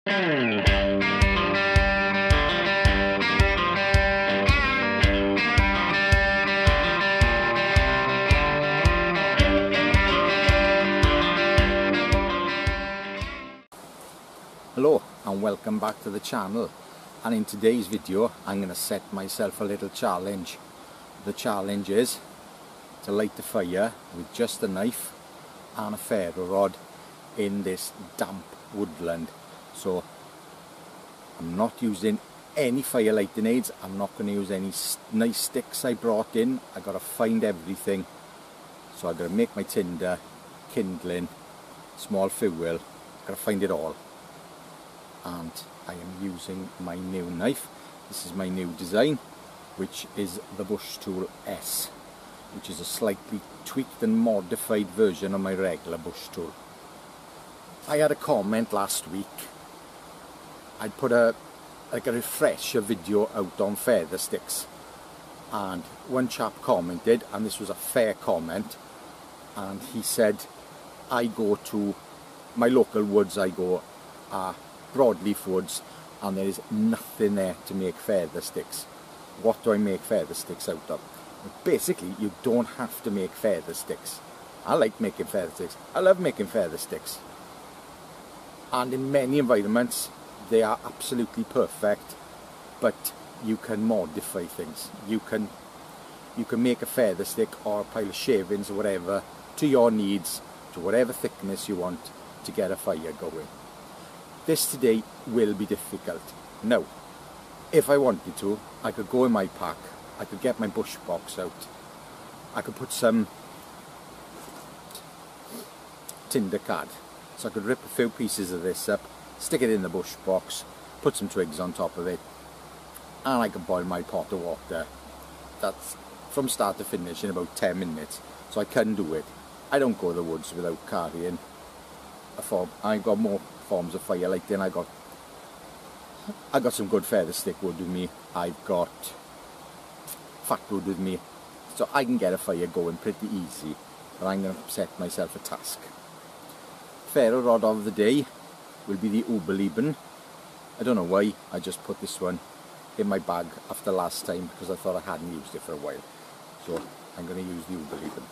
Hello and welcome back to the channel, and in today's video I'm going to set myself a little challenge. The challenge is to light the fire with just a knife and a ferrorod in this damp woodland. So I'm not using any fire lighting aids, I'm not going to use any nice sticks I brought in. I got to find everything. So I've got to make my tinder, kindling, small fuel, I've got to find it all. And I am using my new knife. This is my new design, which is the Bush Tool S, which is a slightly tweaked and modified version of my regular bush tool. I had a comment last week. I'd put a refresher video out on feather sticks, and one chap commented, and this was a fair comment, and he said, I go to my local woods, I go broadleaf woods, and there is nothing there to make feather sticks. What do I make feather sticks out of? Basically, you don't have to make feather sticks. I like making feather sticks. I love making feather sticks. And in many environments, they are absolutely perfect, but you can modify things. You can make a feather stick or a pile of shavings or whatever to your needs, to whatever thickness you want to get a fire going. This today will be difficult. Now, if I wanted to, I could go in my pack, I could get my bush box out, I could put some tinder card, so I could rip a few pieces of this up, stick it in the bush box, put some twigs on top of it, and I could boil my pot of water. That's from start to finish in about 10 minutes, so I can do it. I don't go to the woods without carrying a form. I've got more forms of fire lighting. I got some good feather stick wood with me, I've got fat wood with me, so I can get a fire going pretty easy, but I'm going to set myself a task. Ferrorod of the day will be the Oberlieben. I don't know why, I just put this one in my bag after last time because I thought I hadn't used it for a while, so I'm going to use the Oberlieben.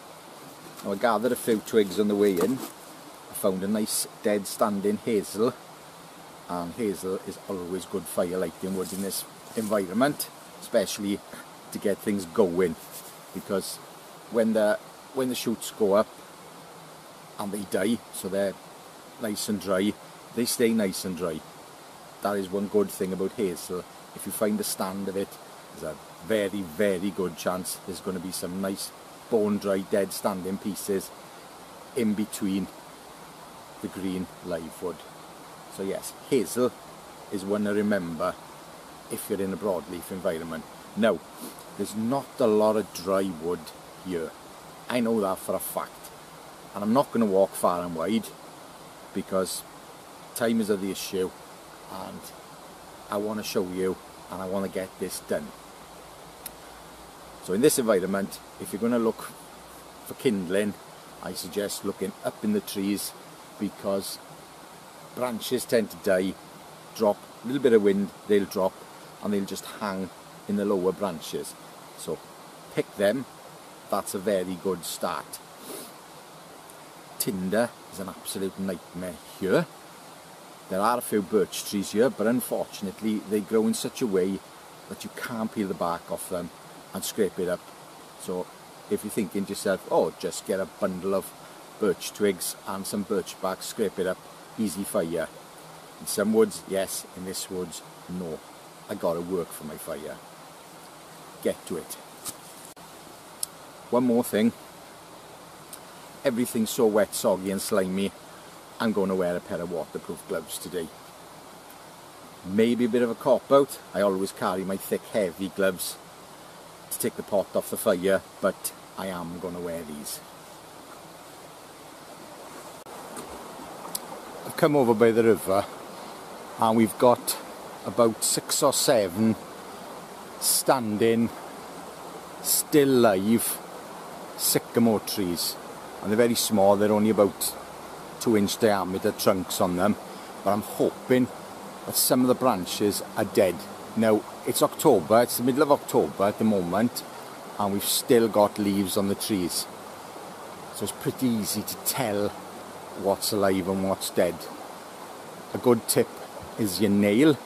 Now I gathered a few twigs on the way in. I found a nice dead standing hazel, and hazel is always good fire lighting wood in this environment, especially to get things going, because when the shoots go up and they die, so they're nice and dry, they stay nice and dry. That is one good thing about hazel. If you find a stand of it, there's a very, very good chance there's going to be some nice bone dry dead standing pieces in between the green live wood. So yes, hazel is one to remember if you're in a broadleaf environment. Now, there's not a lot of dry wood here. I know that for a fact. And I'm not going to walk far and wide because time is of the issue, and I want to show you and I want to get this done. So in this environment, if you're going to look for kindling, I suggest looking up in the trees, because branches tend to die, drop, a little bit of wind, they'll drop, and they'll just hang in the lower branches. So pick them, that's a very good start. Tinder is an absolute nightmare here. There are a few birch trees here, but unfortunately they grow in such a way that you can't peel the bark off them and scrape it up. So if you're thinking to yourself, oh, just get a bundle of birch twigs and some birch bark, scrape it up, easy fire. In some woods, yes. In this woods, no. I gotta work for my fire. Get to it. One more thing. Everything's so wet, soggy and slimy, I'm going to wear a pair of waterproof gloves today. Maybe a bit of a cop-out. I always carry my thick, heavy gloves to take the pot off the fire, but I am going to wear these. I've come over by the river and we've got about 6 or 7 standing, still live sycamore trees, and they're very small. They're only about 2-inch diameter trunks on them, but I'm hoping that some of the branches are dead. Now, it's October, it's the middle of October at the moment, and we've still got leaves on the trees. So it's pretty easy to tell what's alive and what's dead. A good tip is your nail.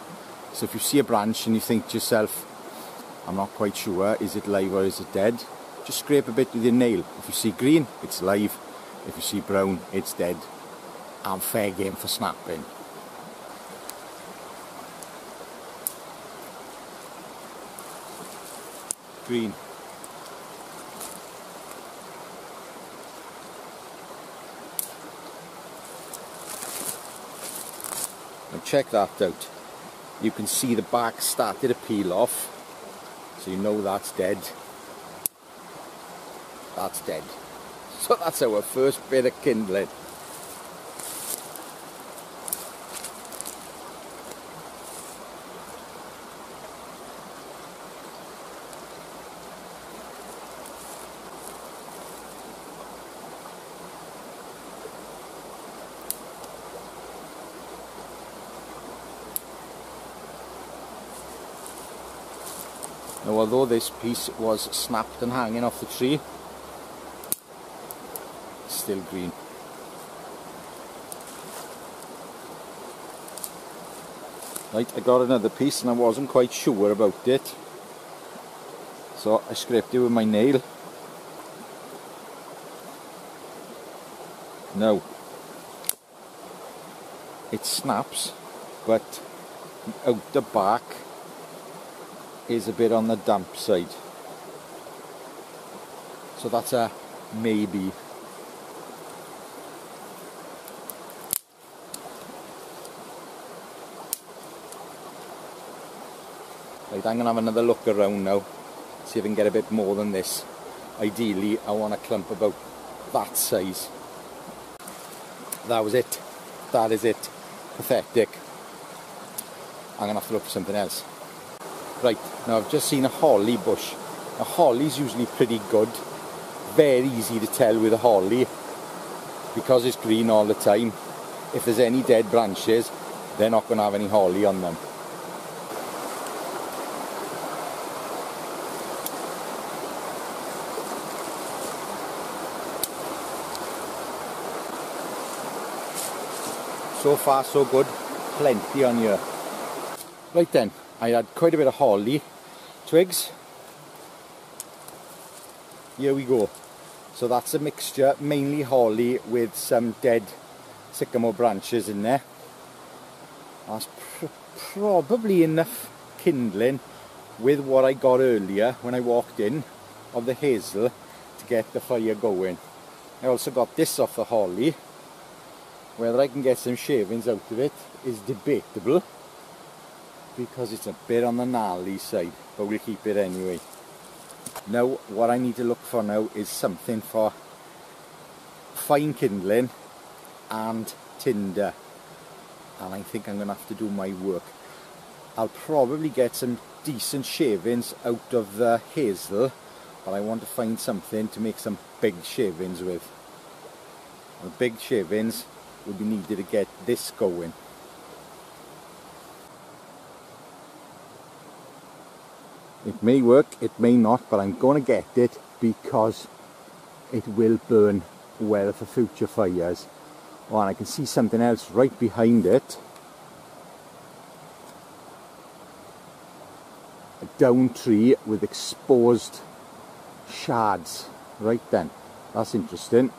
So if you see a branch and you think to yourself, I'm not quite sure, is it live or is it dead? Just scrape a bit with your nail. If you see green, it's live. If you see brown, it's dead. And fair game for snapping. Green. Now check that out. You can see the bark started to peel off, so you know that's dead. That's dead. So that's our first bit of kindling. Now, although this piece was snapped and hanging off the tree, it's still green. Right, I got another piece and I wasn't quite sure about it, so I scraped it with my nail. Now, it snaps, but the outer bark is a bit on the damp side, so that's a maybe. Right, I'm going to have another look around now, see if I can get a bit more than this. Ideally I want a clump about that size. That was it. That is it. Pathetic. I'm going to have to look for something else. Right, now I've just seen a holly bush. A holly's usually pretty good. Very easy to tell with a holly because it's green all the time. If there's any dead branches, they're not going to have any holly on them. So far so good, plenty on here. Right then, I had quite a bit of holly twigs. Here we go. So that's a mixture, mainly holly with some dead sycamore branches in there. That's probably enough kindling with what I got earlier when I walked in of the hazel to get the fire going. I also got this off the holly. Whether I can get some shavings out of it is debatable because it's a bit on the gnarly side, but we'll keep it anyway. Now what I need to look for now is something for fine kindling and tinder, and I think I'm going to have to do my work. I'll probably get some decent shavings out of the hazel, but I want to find something to make some big shavings with. The big shavings will be needed to get this going. It may work, it may not, but I'm going to get it because it will burn well for future fires. Oh, and I can see something else right behind it. A down tree with exposed shards. Right then, that's interesting.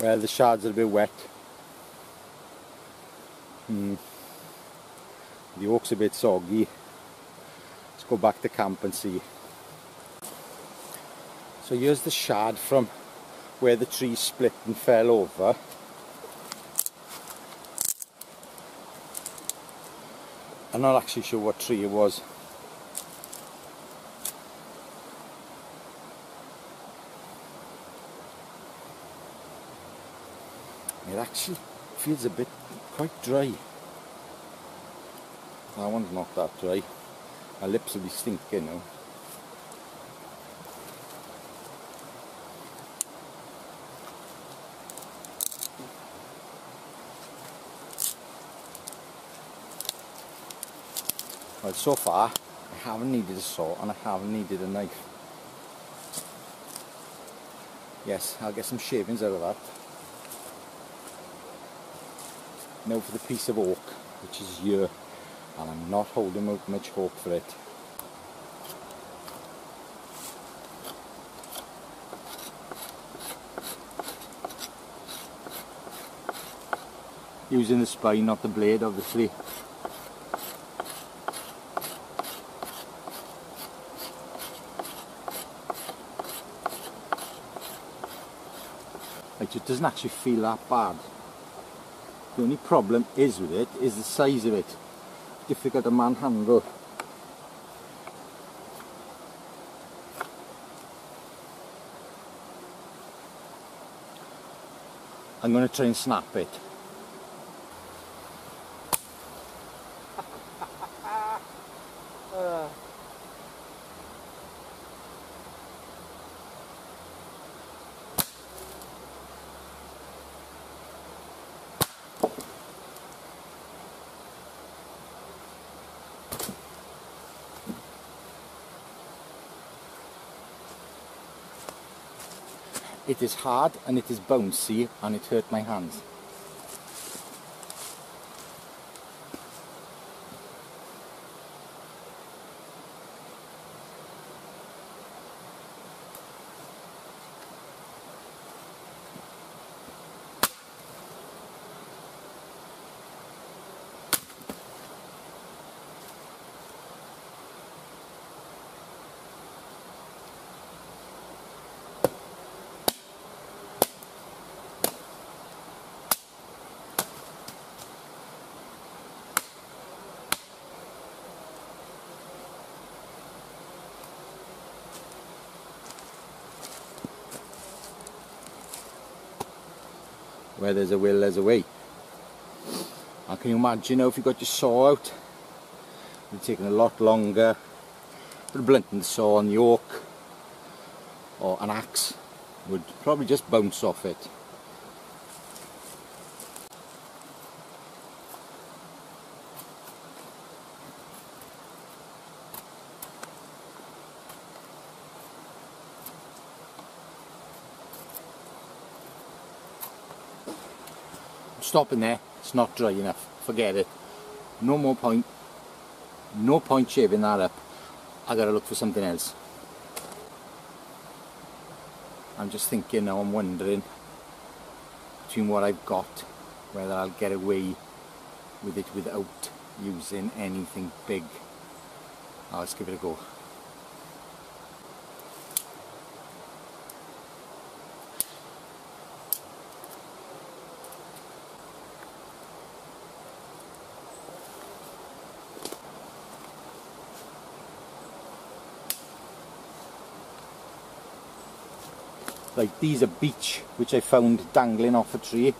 Well, the shards are a bit wet. The oak's a bit soggy. Let's go back to camp and see. So here's the shard from where the tree split and fell over. I'm not actually sure what tree it was. It actually feels a bit quite dry. That one's not that dry. My lips will be stinking now. Well, so far I haven't needed a saw and I haven't needed a knife. Yes, I'll get some shavings out of that. Now for the piece of oak, which is here, and I'm not holding out much hope for it. Using the spine, not the blade, obviously. Like, it doesn't actually feel that bad. The only problem is with it is the size of it. Difficult to manhandle. I'm going to try and snap it. It is hard and it is bouncy and it hurt my hands. Where there's a will, there's a way. And can you imagine now if you got your saw out? It would have taken a lot longer. Put a blunt in the saw on the oak, or an axe would probably just bounce off it. Stopping there, it's not dry enough, forget it. No more point, no point shaving that up. I gotta look for something else. I'm just thinking now, I'm wondering between what I've got, whether I'll get away with it without using anything big. Let's give it a go. Like, these are beech, which I found dangling off a tree.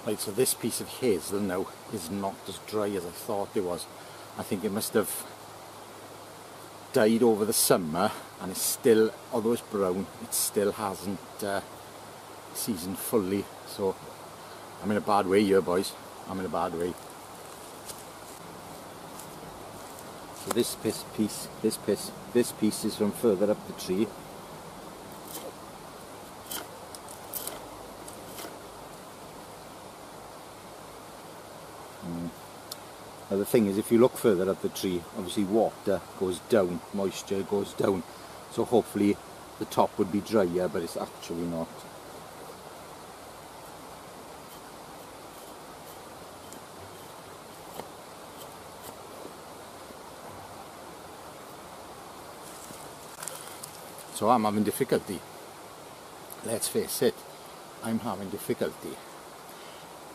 Right, so this piece of hazel now is not as dry as I thought it was. I think it must have died over the summer, and it's still, although it's brown, it still hasn't seasoned fully. So I'm in a bad way here, boys. I'm in a bad way. So this piece is from further up the tree. Now the thing is, if you look further up the tree, obviously water goes down, moisture goes down, so hopefully the top would be drier, but it's actually not. So I'm having difficulty. Let's face it, I'm having difficulty.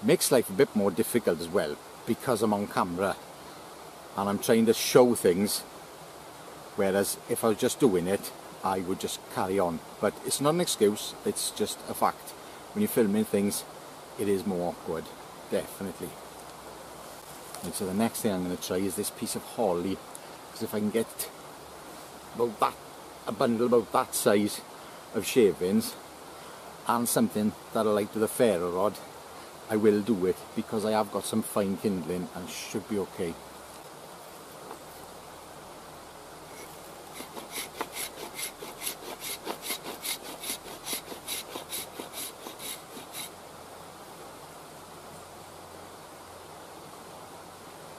Makes life a bit more difficult as well because I'm on camera and I'm trying to show things, whereas if I was just doing it, I would just carry on. But it's not an excuse, it's just a fact. When you're filming things, it is more awkward, definitely. And so the next thing I'm going to try is this piece of holly, because if I can get about that, a bundle about that size of shavings and something that'll light with a ferrorod, I will do it, because I have got some fine kindling and should be okay.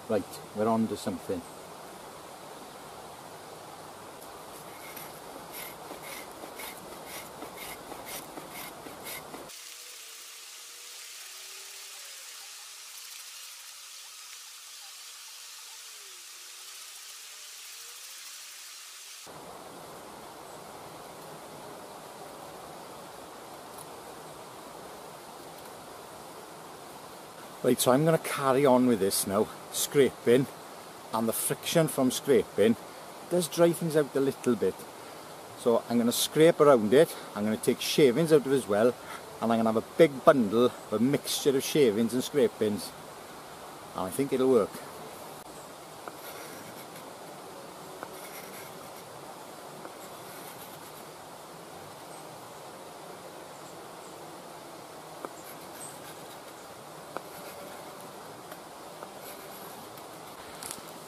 Right, we're on to something. Right, so I'm going to carry on with this now, scraping, and the friction from scraping does dry things out a little bit. So I'm going to scrape around it, I'm going to take shavings out of it as well, and I'm going to have a big bundle of a mixture of shavings and scrapings, and I think it'll work.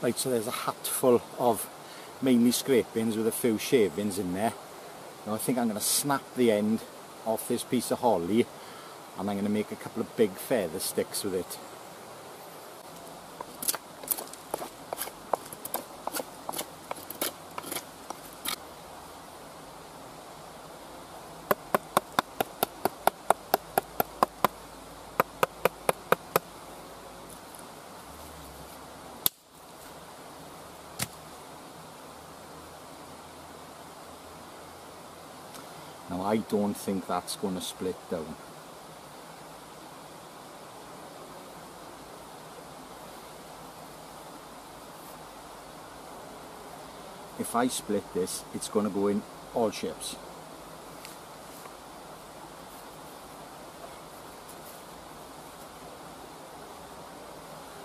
Right, so there's a hatful of mainly scrapings with a few shavings in there. Now I think I'm going to snap the end off this piece of holly and I'm going to make a couple of big feather sticks with it. Now I don't think that's going to split down. If I split this, it's going to go in all shapes.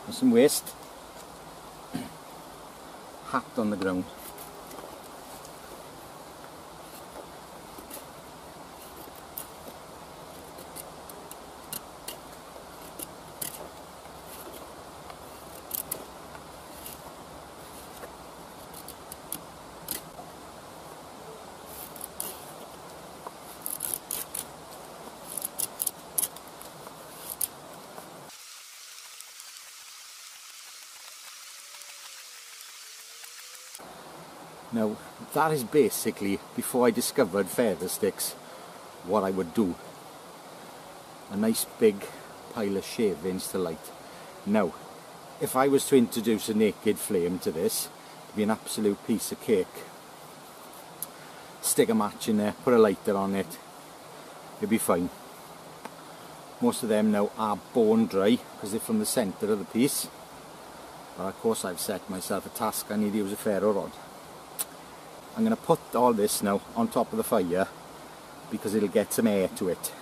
There's some waste. Hacked on the ground. Now that is basically, before I discovered feather sticks, what I would do. A nice big pile of shavings to light. Now, if I was to introduce a naked flame to this, it'd be an absolute piece of cake. Stick a match in there, put a lighter on it, it'd be fine. Most of them now are bone dry because they're from the centre of the piece. But of course I've set myself a task, I need to use a ferrorod. I'm going to put all this now on top of the fire because it'll get some air to it.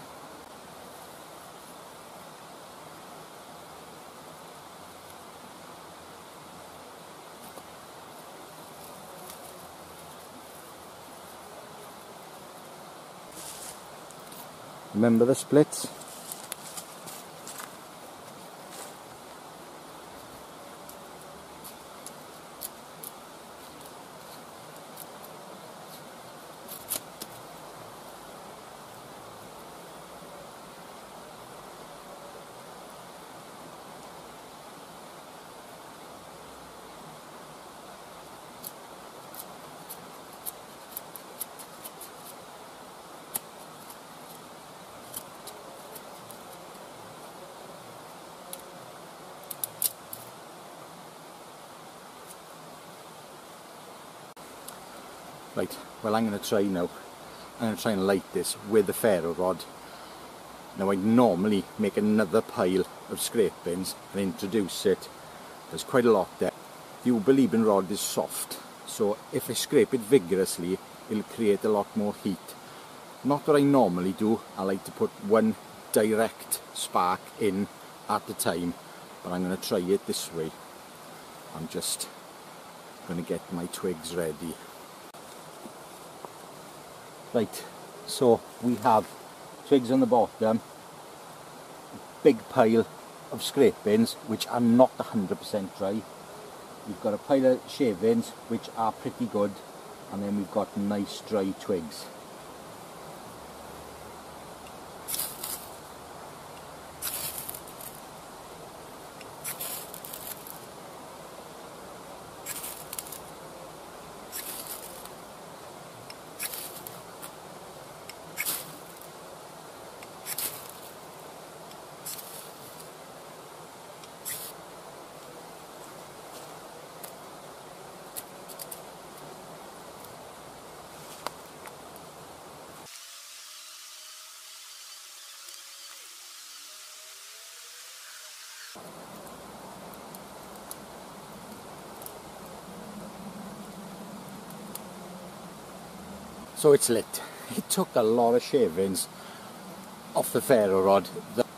Remember the splits? Right, well I'm going to try now. I'm going to try and light this with the ferrorod. Now I normally make another pile of scrapings and introduce it. There's quite a lot there. The woodland rod is soft, so if I scrape it vigorously, it'll create a lot more heat. Not what I normally do. I like to put one direct spark in at a time, but I'm going to try it this way. I'm just going to get my twigs ready. Right, so we have twigs on the bottom, a big pile of scrapings which are not 100% dry. We've got a pile of shavings which are pretty good, and then we've got nice dry twigs. So it's lit. It took a lot of shavings off the ferrorod.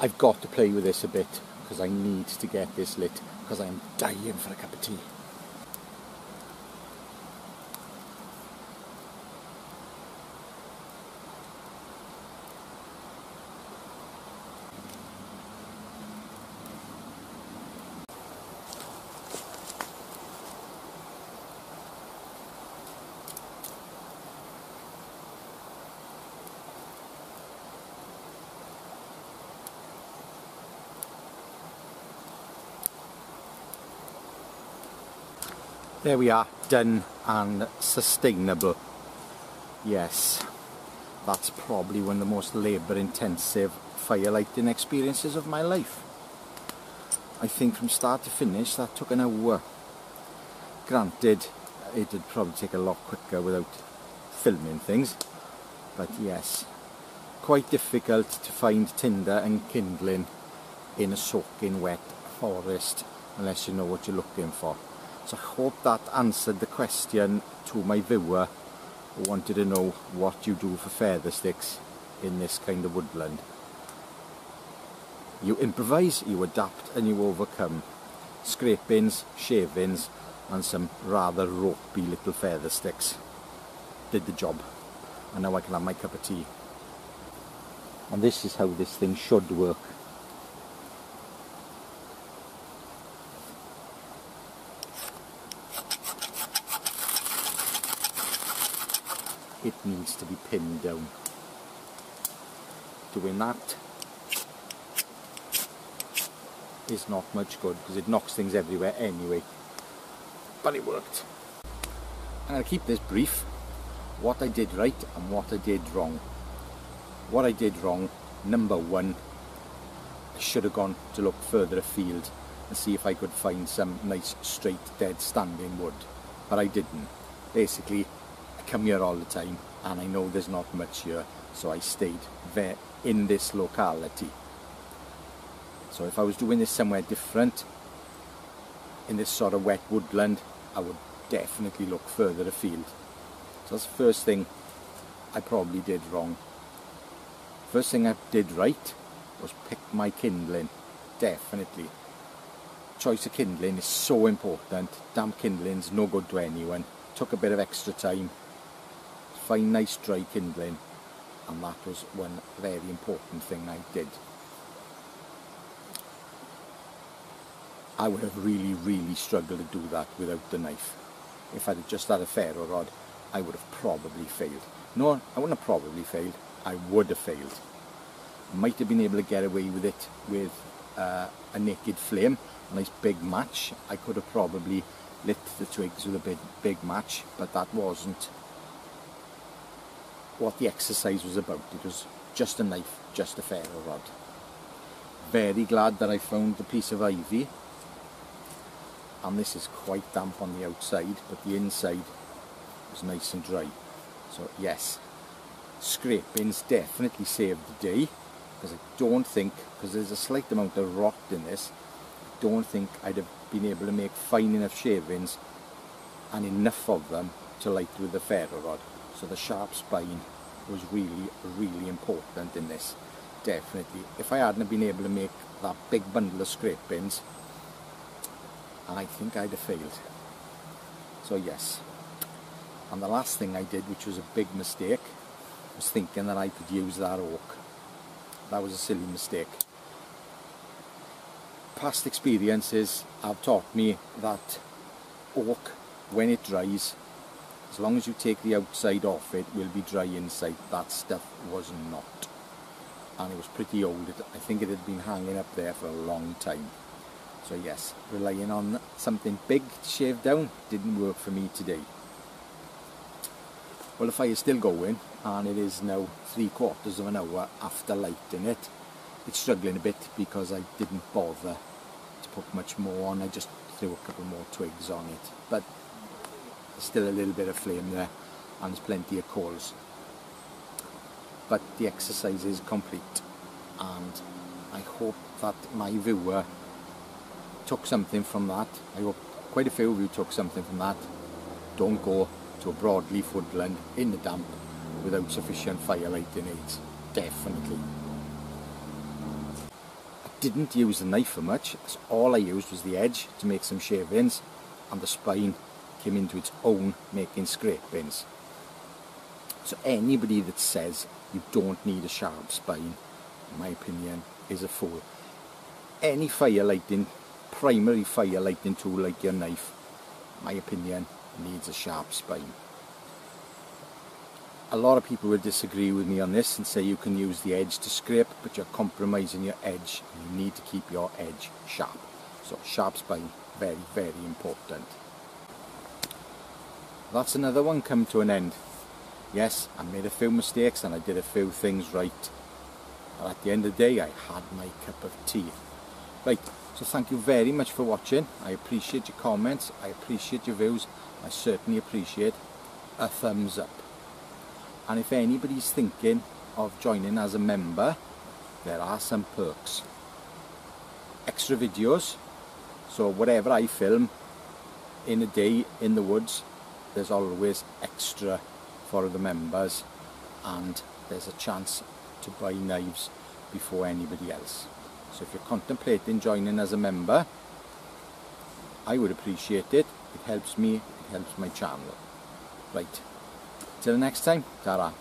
I've got to play with this a bit because I need to get this lit because I am dying for a cup of tea. There we are, done and sustainable. Yes, that's probably one of the most labour-intensive fire lighting experiences of my life. I think from start to finish that took an hour. Granted, it would probably take a lot quicker without filming things, but yes, quite difficult to find tinder and kindling in a soaking wet forest unless you know what you're looking for. So I hope that answered the question to my viewer who wanted to know what you do for feather sticks in this kind of woodland. You improvise, you adapt and you overcome. Scrapings, shavings and some rather ropey little feather sticks did the job, and now I can have my cup of tea. And this is how this thing should work. It needs to be pinned down. Doing that is not much good because it knocks things everywhere anyway, but it worked. I'm going to keep this brief. What I did right and what I did wrong. What I did wrong, number one, I should have gone to look further afield and see if I could find some nice straight dead standing wood, but I didn't. Basically, I come here all the time and I know there's not much here, so I stayed there in this locality. So if I was doing this somewhere different, in this sort of wet woodland, I would definitely look further afield. So that's the first thing I probably did wrong. First thing I did right was pick my kindling. Definitely. Choice of kindling is so important. Damp kindling's no good to anyone. Took a bit of extra time to find nice dry kindling, and that was one very important thing I did. I would have really struggled to do that without the knife. If I'd just had a ferrorod, I would have probably failed. No, I wouldn't have probably failed. I would have failed. I might have been able to get away with it with a naked flame, a nice big match. I could have probably lit the twigs with a big match, but that wasn't what the exercise was about. It was just a knife, just a ferrorod. Very glad that I found the piece of ivy, and this is quite damp on the outside, but the inside was nice and dry. So yes, scrapings definitely saved the day, because I don't think, because there's a slight amount of rot in this, I don't think I'd have been able to make fine enough shavings and enough of them to light with the ferrorod. So the sharp spine was really important in this, definitely. If I hadn't been able to make that big bundle of scrapings, I think I'd have failed. So yes, and the last thing I did, which was a big mistake, was thinking that I could use that oak. That was a silly mistake. Past experiences have taught me that oak, when it dries, as long as you take the outside off, it will be dry inside. That stuff was not, and it was pretty old. I think it had been hanging up there for a long time. So yes, relying on something big to shave down didn't work for me today. Well, the fire's still going, and it is now 3/4 of an hour after lighting it. It's struggling a bit because I didn't bother to put much more on. I just threw a couple more twigs on it, but there's still a little bit of flame there, and there's plenty of coals. But the exercise is complete, and I hope that my viewer took something from that. I hope quite a few of you took something from that. Don't go to a broadleaf woodland in the damp without sufficient firelight in it, definitely. I didn't use the knife for much, so all I used was the edge to make some shavings, and the spine came into its own making scrapings. So anybody that says you don't need a sharp spine, in my opinion, is a fool. Any primary firelighting tool like your knife, in my opinion, needs a sharp spine. A lot of people would disagree with me on this and say you can use the edge to scrape, but you're compromising your edge, and you need to keep your edge sharp. So sharp spine, very important. That's another one come to an end. Yes, I made a few mistakes and I did a few things right, but at the end of the day I had my cup of tea. Right, so thank you very much for watching. I appreciate your comments, I appreciate your views, I certainly appreciate a thumbs up. And if anybody's thinking of joining as a member, there are some perks. Extra videos, so whatever I film in a day in the woods, there's always extra for the members, and there's a chance to buy knives before anybody else. So if you're contemplating joining as a member, I would appreciate it. It helps me, it helps my channel. Right, till next time, ta-ra.